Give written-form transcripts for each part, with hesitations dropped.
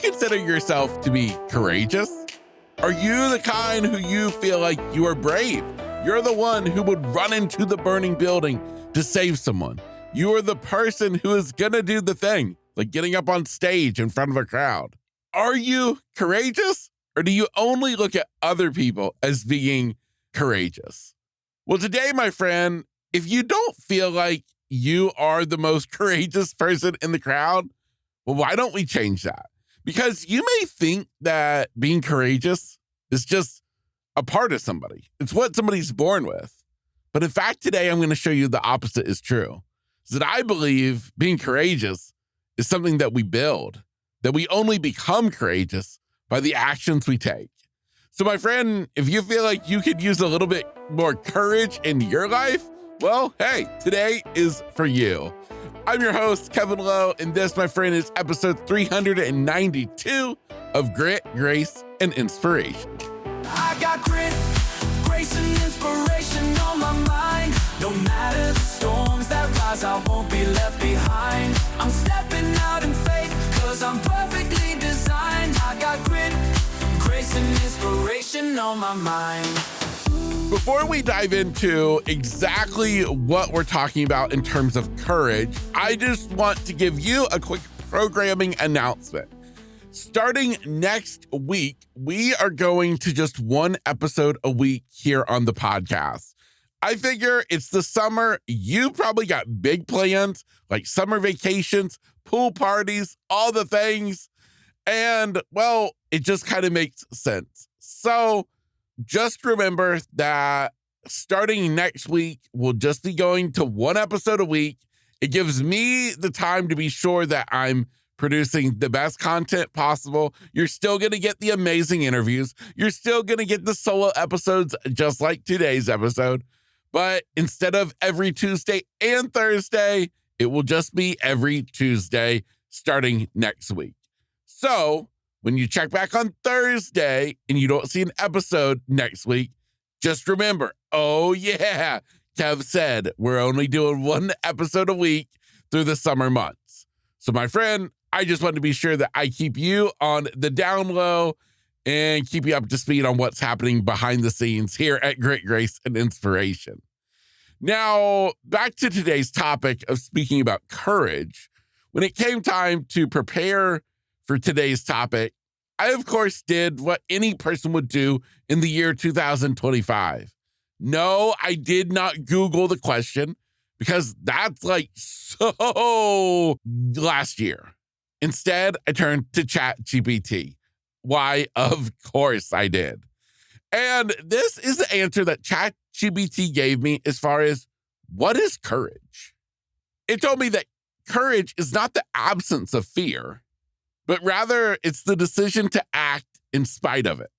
consider yourself to be courageous? Are you the kind who you feel like you are brave? You're the one who would run into the burning building to save someone. You are the person who is gonna do the thing, like getting up on stage in front of a crowd. Are you courageous, or do you only look at other people as being courageous? Well, today, my friend, if you don't feel like you are the most courageous person in the crowd, well, why don't we change that? Because you may think that being courageous is just a part of somebody. It's what somebody's born with. But in fact, today I'm going to show you the opposite is true. Is that I believe being courageous is something that we build, that we only become courageous by the actions we take. So my friend, if you feel like you could use a little bit more courage in your life, well, hey, today is for you. I'm your host, Kevin Lowe, and this, my friend, is episode 392 of Grit, Grace, and Inspiration. I got grit, grace, and inspiration on my mind. No matter the storms that rise, I won't be left behind. I'm stepping out in faith, cause I'm perfectly designed. I got grit, grace, and inspiration on my mind. Before we dive into exactly what we're talking about in terms of courage, I just want to give you a quick programming announcement. Starting next week, we are going to just one episode a week here on the podcast. I figure it's the summer. You probably got big plans like summer vacations, pool parties, all the things. And well, it just kind of makes sense. So just remember that starting next week, we'll just be going to one episode a week. It gives me the time to be sure that I'm producing the best content possible. You're still going to get the amazing interviews. You're still going to get the solo episodes just like today's episode. But instead of every Tuesday and Thursday, it will just be every Tuesday starting next week. So when you check back on Thursday and you don't see an episode next week, just remember, oh yeah, Kev said we're only doing one episode a week through the summer months. So my friend, I just want to be sure that I keep you on the down low and keep you up to speed on what's happening behind the scenes here at Grit, Grace, and Inspiration. Now, back to today's topic of speaking about courage. When it came time to prepare for today's topic, I, of course, did what any person would do in the year 2025. No, I did not Google the question because that's like so last year. Instead, I turned to ChatGPT. Why? Of course I did. And this is the answer that ChatGPT gave me as far as what is courage? It told me that courage is not the absence of fear, but rather it's the decision to act in spite of it.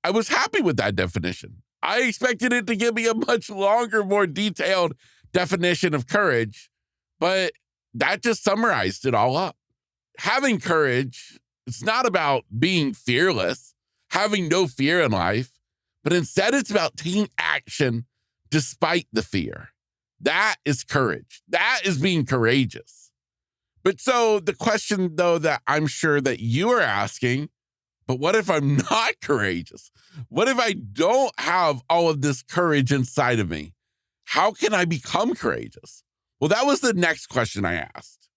I was happy with that definition. I expected it to give me a much longer, more detailed definition of courage, but that just summarized it all up. Having courage, it's not about being fearless, having no fear in life, but instead it's about taking action despite the fear. That is courage. That is being courageous. But so the question, though, that I'm sure that you are asking, but what if I'm not courageous? What if I don't have all of this courage inside of me? How can I become courageous? Well, that was the next question I asked.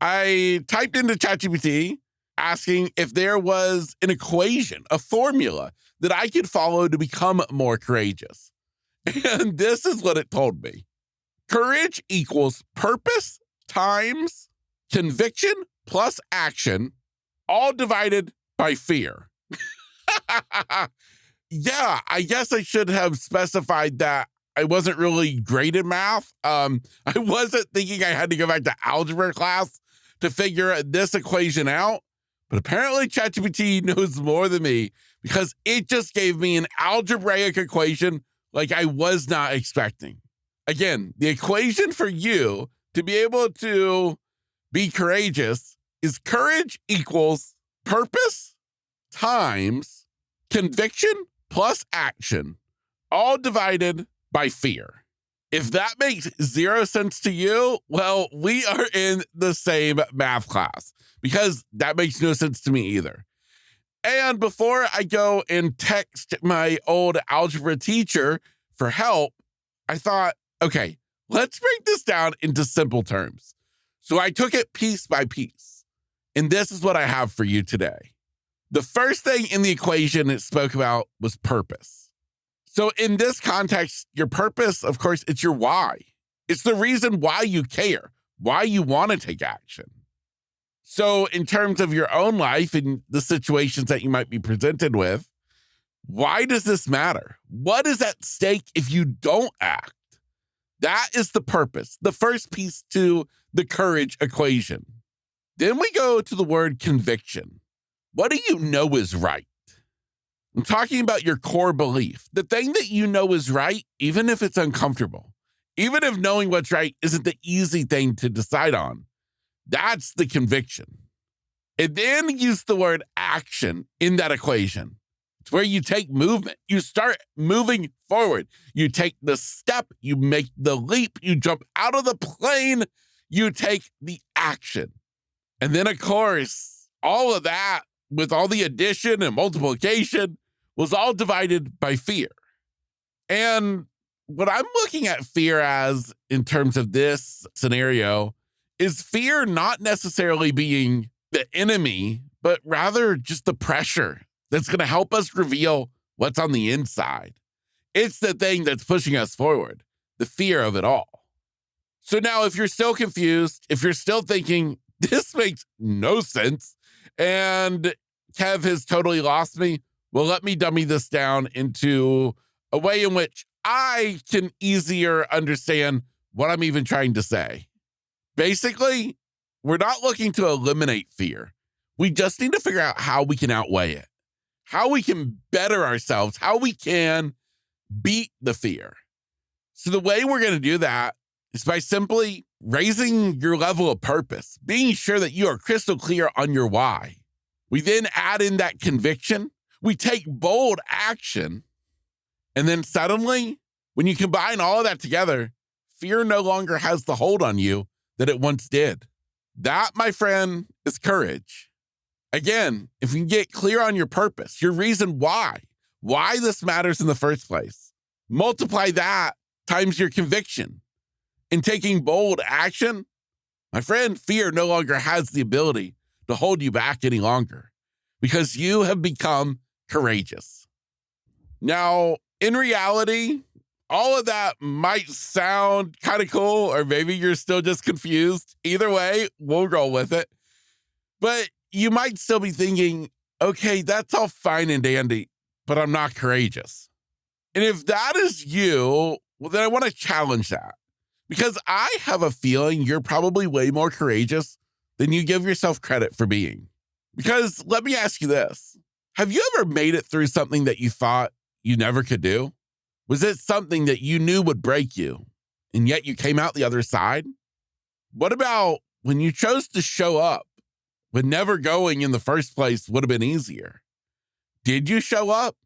I typed into ChatGPT asking if there was an equation, a formula that I could follow to become more courageous. And this is what it told me. Courage equals purpose times conviction plus action, all divided by fear. Yeah, I guess I should have specified that I wasn't really great at math. I wasn't thinking I had to go back to algebra class to figure this equation out. But apparently ChatGPT knows more than me because it just gave me an algebraic equation like I was not expecting. Again, the equation for you to be able to be courageous is courage equals purpose times conviction plus action, all divided by fear. If that makes zero sense to you, well, we are in the same math class because that makes no sense to me either. And before I go and text my old algebra teacher for help, I thought, okay, let's break this down into simple terms. So I took it piece by piece. And this is what I have for you today. The first thing in the equation it spoke about was purpose. So in this context, your purpose, of course, it's your why. It's the reason why you care, why you want to take action. So in terms of your own life and the situations that you might be presented with, why does this matter? What is at stake if you don't act? That is the purpose, the first piece to the courage equation. Then we go to the word conviction. What do you know is right? I'm talking about your core belief, the thing that you know is right, even if it's uncomfortable, even if knowing what's right isn't the easy thing to decide on. That's the conviction. And then use the word action in that equation. It's where you take movement. You start moving forward. You take the step, you make the leap, you jump out of the plane, you take the action. And then, of course, all of that with all the addition and multiplication was all divided by fear. And what I'm looking at fear as in terms of this scenario is fear not necessarily being the enemy, but rather just the pressure that's going to help us reveal what's on the inside. It's the thing that's pushing us forward, the fear of it all. So now if you're still confused, if you're still thinking, this makes no sense, and Kev has totally lost me, well, let me dummy this down into a way in which I can easier understand what I'm even trying to say. Basically, we're not looking to eliminate fear. We just need to figure out how we can outweigh it, how we can better ourselves, how we can beat the fear. So the way we're going to do that is by simply raising your level of purpose, being sure that you are crystal clear on your why. We then add in that conviction. We take bold action. And then suddenly, when you combine all of that together, fear no longer has the hold on you that it once did. That, my friend, is courage. Again, if you can get clear on your purpose, your reason why this matters in the first place, multiply that times your conviction. In taking bold action, my friend, fear no longer has the ability to hold you back any longer because you have become courageous. Now, in reality, all of that might sound kind of cool, or maybe you're still just confused. Either way, we'll roll with it. But you might still be thinking, okay, that's all fine and dandy, but I'm not courageous. And if that is you, well, then I want to challenge that. Because I have a feeling you're probably way more courageous than you give yourself credit for being. Because let me ask you this. Have you ever made it through something that you thought you never could do? Was it something that you knew would break you, and yet you came out the other side? What about when you chose to show up when never going in the first place would have been easier? Did you show up?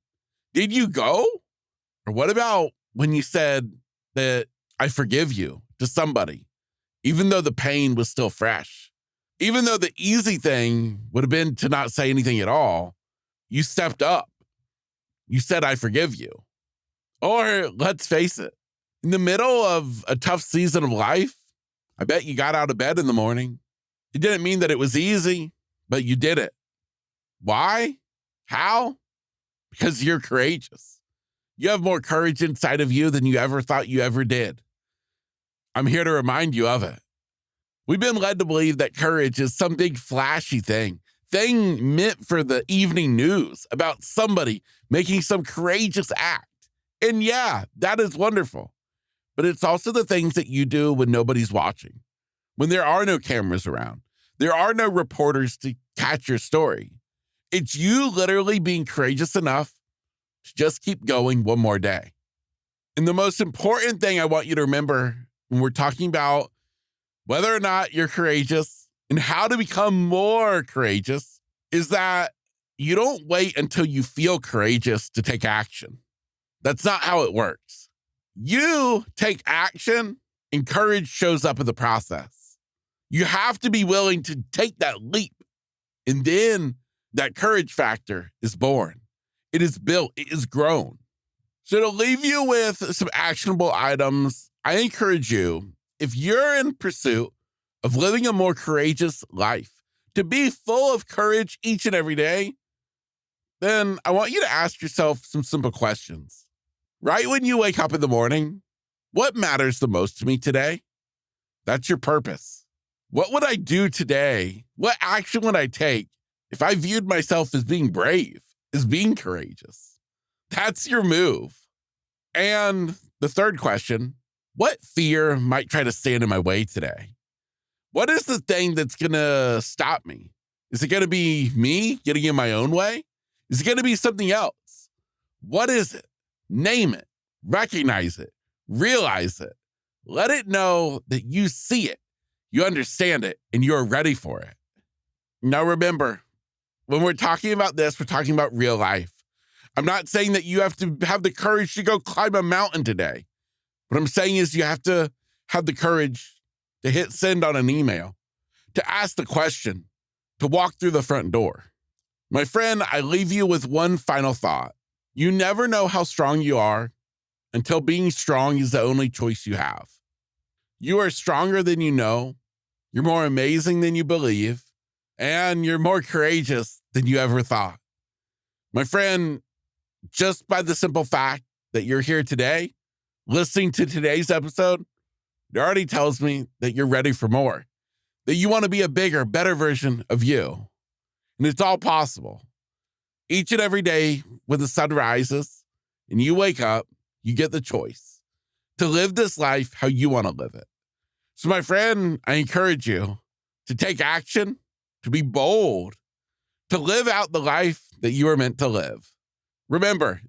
Did you go? Or what about when you said that I forgive you to somebody, even though the pain was still fresh? Even though the easy thing would have been to not say anything at all, you stepped up. You said, I forgive you. Or let's face it, in the middle of a tough season of life, I bet you got out of bed in the morning. It didn't mean that it was easy, but you did it. Why? How? Because you're courageous. You have more courage inside of you than you ever thought you ever did. I'm here to remind you of it. We've been led to believe that courage is some big flashy thing meant for the evening news about somebody making some courageous act. And yeah, that is wonderful. But it's also the things that you do when nobody's watching, when there are no cameras around, there are no reporters to catch your story. It's you literally being courageous enough to just keep going one more day. And the most important thing I want you to remember when we're talking about whether or not you're courageous and how to become more courageous is that you don't wait until you feel courageous to take action. That's not how it works. You take action and courage shows up in the process. You have to be willing to take that leap, And then that courage factor is born. It is built. It is grown. So to leave you with some actionable items, I encourage you, if you're in pursuit of living a more courageous life, to be full of courage each and every day, then I want you to ask yourself some simple questions. Right when you wake up in the morning, what matters the most to me today? That's your purpose. What would I do today? What action would I take if I viewed myself as being brave, as being courageous? That's your move. And the third question, what fear might try to stand in my way today? What is the thing that's going to stop me? Is it going to be me getting in my own way? Is it going to be something else? What is it? Name it, recognize it, realize it. Let it know that you see it, you understand it, and you're ready for it. Now remember, when we're talking about this, we're talking about real life. I'm not saying that you have to have the courage to go climb a mountain today. What I'm saying is you have to have the courage to hit send on an email, to ask the question, to walk through the front door. My friend, I leave you with one final thought. You never know how strong you are until being strong is the only choice you have. You are stronger than you know, you're more amazing than you believe, and you're more courageous than you ever thought. My friend, just by the simple fact that you're here today, listening to today's episode, it already tells me that you're ready for more, that you want to be a bigger, better version of you. And it's all possible. Each and every day when the sun rises and you wake up, you get the choice to live this life how you want to live it. So my friend, I encourage you to take action, to be bold, to live out the life that you are meant to live. Remember,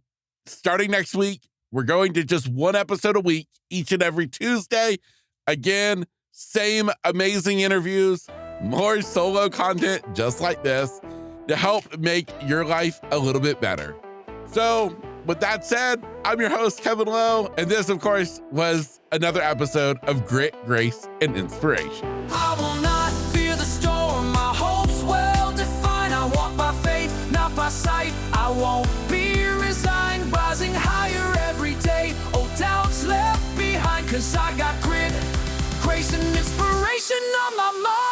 starting next week, we're going to just one episode a week, each and every Tuesday. Again, same amazing interviews, more solo content just like this to help make your life a little bit better. So with that said, I'm your host, Kevin Lowe, and this, of course, was another episode of Grit, Grace, and Inspiration. I will not fear the storm, my hopes well defined. I walk by faith, not by sight. I won't be resigned, rising higher every day. Oh, doubts left behind, 'cause I got grit, grace, and inspiration on my mind.